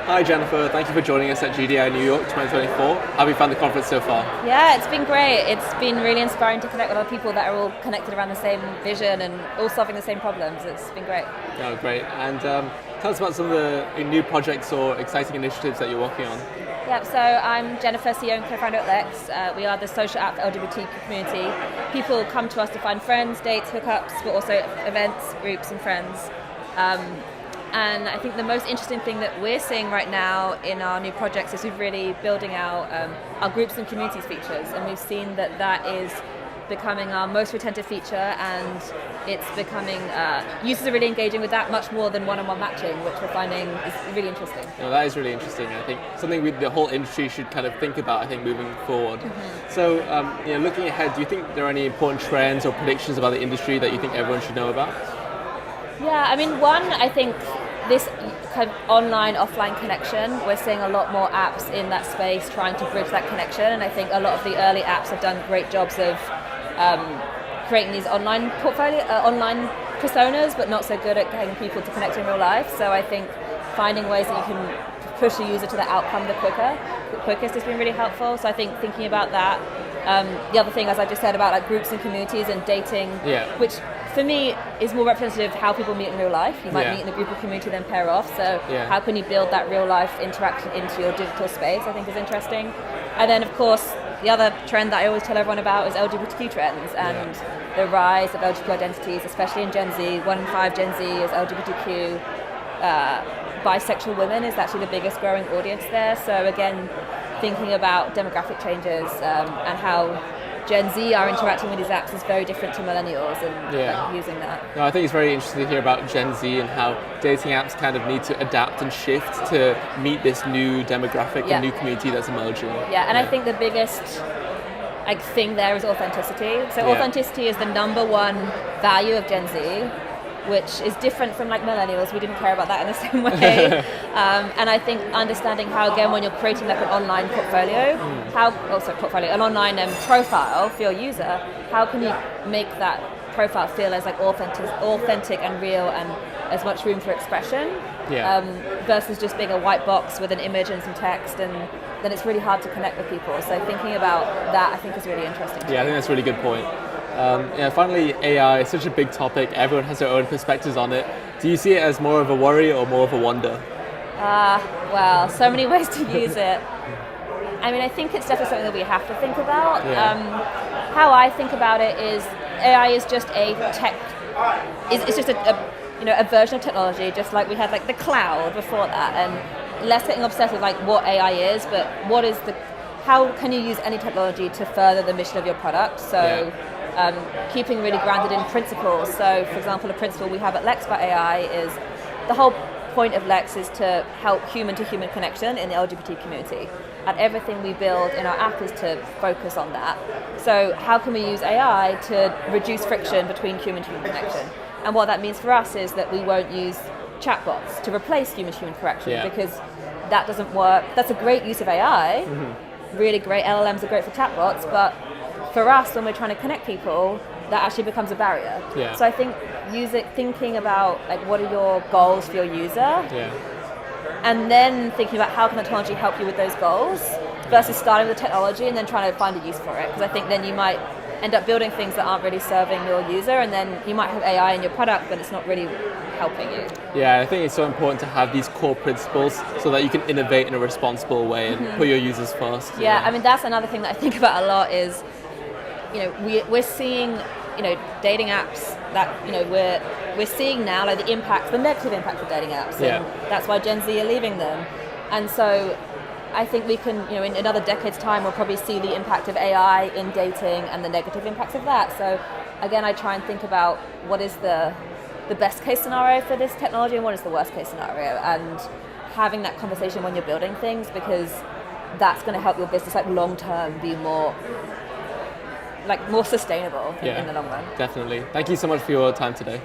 Hi Jennifer, thank you for joining us at GDI New York 2024. How have you found the conference so far? Yeah, it's been great. It's been really inspiring to connect with other people that are all connected around the same vision and all solving the same problems. It's been great. Oh, great. And tell us about some of the new projects or exciting initiatives that you're working on. Yeah, so I'm Jennifer, CEO and Co-Founder of Lex. We are the social app for LGBT community. People come to us to find friends, dates, hookups, but also events, groups and friends. And I think the most interesting thing that we're seeing right now in our new projects is we're really building out our groups and communities features, and we've seen that that is becoming our most retentive feature, and it's becoming, users are really engaging with that much more than one-on-one matching, which we're finding is really interesting. No, that is really interesting. I think something the whole industry should kind of think about, I think, moving forward. Mm-hmm. So, looking ahead, do you think there are any important trends or predictions about the industry that you think everyone should know about? Yeah, I mean, one, I think this kind of online-offline connection, we're seeing a lot more apps in that space trying to bridge that connection, and I think a lot of the early apps have done great jobs of creating these online online personas, but not so good at getting people to connect in real life. So I think finding ways that you can push the user to the outcome the quickest has been really helpful. So I think thinking about that. The other thing, as I just said, about like groups and communities and dating, which for me is more representative of how people meet in real life. You might meet in a group or community, then pair off. So how can you build that real life interaction into your digital space, I think is interesting. And then of course, the other trend that I always tell everyone about is LGBTQ trends and the rise of LGBT identities, especially in Gen Z. 1 in 5 Gen Z is LGBTQ. Bisexual women is actually the biggest growing audience there. So again, thinking about demographic changes and how Gen Z are interacting with these apps is very different to millennials and using that. No, I think it's very interesting to hear about Gen Z and how dating apps kind of need to adapt and shift to meet this new demographic and new community that's emerging. Yeah, and I think the biggest thing there is authenticity. So authenticity is the number one value of Gen Z, which is different from millennials. We didn't care about that in the same way. And I think understanding how, again, when you're creating an online portfolio, an online profile for your user, how can you make that profile feel as authentic and real and as much room for expression versus just being a white box with an image and some text, and then it's really hard to connect with people. So thinking about that, I think, is really interesting. Yeah, I think that's a really good point. Finally, AI is such a big topic. Everyone has their own perspectives on it. Do you see it as more of a worry or more of a wonder? Well, so many ways to use it. I mean, I think it's definitely something that we have to think about. How I think about it is AI is just a tech. It's just a version of technology, just like we had the cloud before that, and less getting obsessed with what AI is, but how can you use any technology to further the mission of your product? So. Keeping really grounded in principles. So, for example, a principle we have at Lex by AI is the whole point of Lex is to help human-to-human connection in the LGBT community. And everything we build in our app is to focus on that. So how can we use AI to reduce friction between human-to-human connection? And what that means for us is that we won't use chatbots to replace human-to-human connection because that doesn't work. That's a great use of AI, really great. LLMs are great for chatbots, but for us, when we're trying to connect people, that actually becomes a barrier. So I think thinking about what are your goals for your user, and then thinking about how can the technology help you with those goals, versus starting with the technology and then trying to find a use for it. Because I think then you might end up building things that aren't really serving your user, and then you might have AI in your product, but it's not really helping you. Yeah, I think it's so important to have these core principles so that you can innovate in a responsible way and put your users first. I mean, that's another thing that I think about a lot is, we're seeing, dating apps that, we're seeing now the negative impact of dating apps, and that's why Gen Z are leaving them. And so I think we can, in another decade's time, we'll probably see the impact of AI in dating and the negative impacts of that. So again, I try and think about what is the best case scenario for this technology and what is the worst case scenario, and having that conversation when you're building things, because that's going to help your business long term be more sustainable in the long run. Definitely. Thank you so much for your time today.